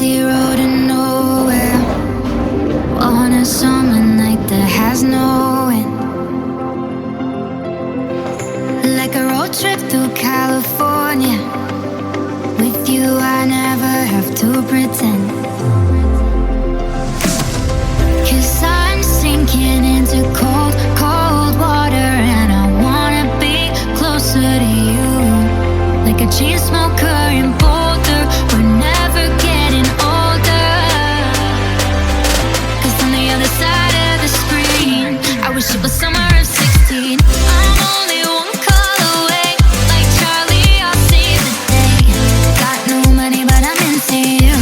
empty road to nowhere, on a summer night that has no end. Like a road trip through California, with you I never have to pretend. 'Cause I'm sinking into cold, cold water, and I wanna be closer to you. Like a chain smoker in Boulder, we're never getting older. 'Cause on the other side of the screen, I wish it was summer of 16. I'm only one call away, like Charlie, I'll save the day. Got no money, but I'm into you.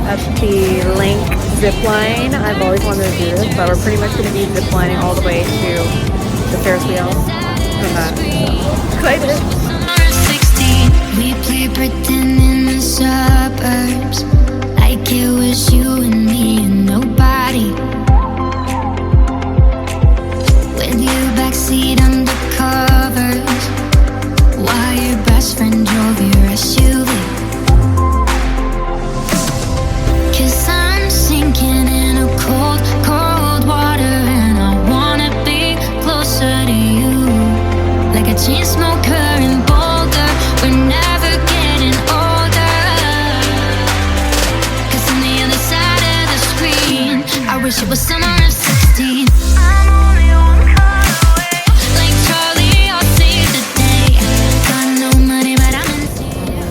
That's the link zip line. I've always wanted to do this, but we're pretty much going to be zip lining all the way to the Ferris wheel. And that. Excited. We play pretend in the suburbs, like it was you and me and nobody. With you backseat under covers, while your best friend drove your SUV. 'Cause I'm sinking in a cold, cold water, and I wanna be closer to you. Like a chain smoker in Boulder, we're never getting older. 'Cause on the other side of the screen, I wish it was summer of 16. I'm only one call away, like Charlie, I'll save the day. Got no money, but I'm into you.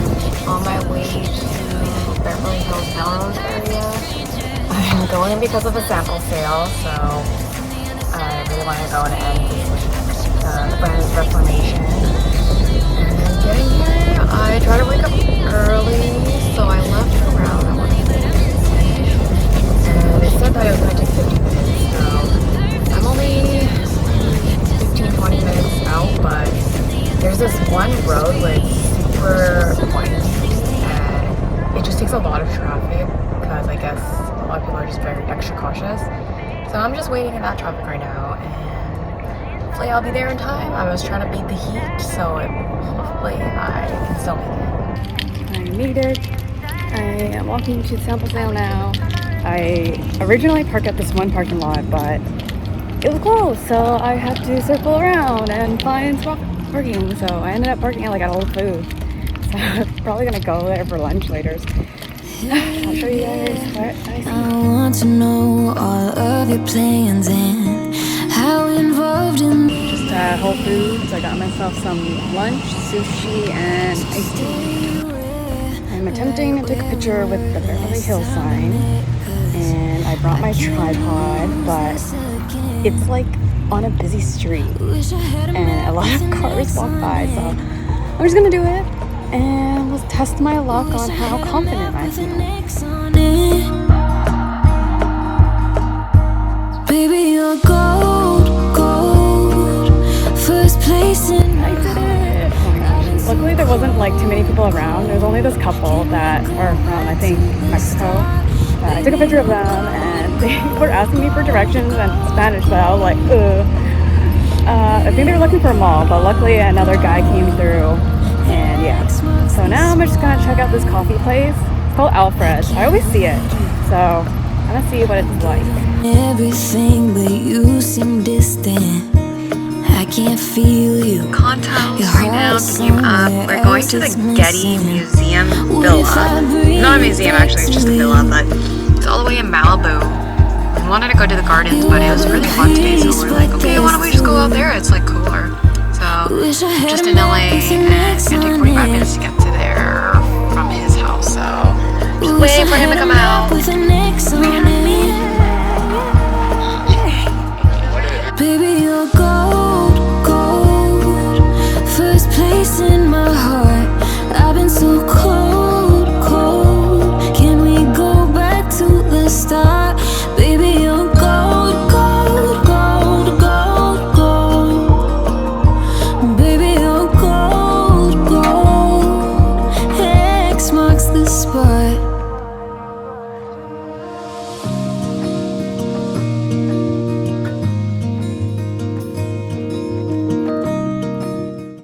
On my way to Beverly Hills Melrose area. I'm going because of a sample sale, so I really want to go and end the brand's reformation. And getting here, I try to wake up early, so I left around, I want to say, and they said that it was going to take 50 minutes, so I'm only 15-20 minutes out, but there's this one road where it's super windy, and it just takes a lot of traffic, because I guess a lot of people are just very extra cautious. So I'm just waiting in that traffic right now, and hopefully I'll be there in time. I was trying to beat the heat, so hopefully I can still make it. I made it. I am walking to the sample sale now. I originally parked at this one parking lot, but it was closed, so I had to circle around and find spot parking. So I ended up parking at like at Whole Foods. So I'm probably gonna go there for lunch later. I'll show you guys what I see. I want to know all of your plans and how involved in. Just at Whole Foods, I got myself some lunch, sushi, and iced tea. I'm attempting to take a picture with the Beverly Hills sign, and I brought my tripod, but it's like on a busy street, and a lot of cars walk by, so I'm just gonna do it, and let's test my luck on how confident I feel. Baby, you're gold, gold, first place in. I did it! Oh my gosh. Luckily there wasn't like too many people around. There's only this couple that are from, I think, Mexico. I took a picture of them and they were asking me for directions in Spanish, but I was like, ugh. I think they were looking for a mall, but luckily another guy came through, and yeah. So now I'm just gonna check out this coffee place. It's called Alfred. I always see it, so I'm gonna see what it's like. Everything but you seem distant. I can't feel you. Contacts right now came up. We're going to the Getty Museum Villa. Not a museum actually, it's just a villa, but it's all the way in Malibu. We wanted to go to the gardens, but it was really hot today, so we're like, okay, why don't we just go out there? It's like cooler. So just in LA, and it's gonna take 45 minutes to get to there from his house. So just waiting for him to come out.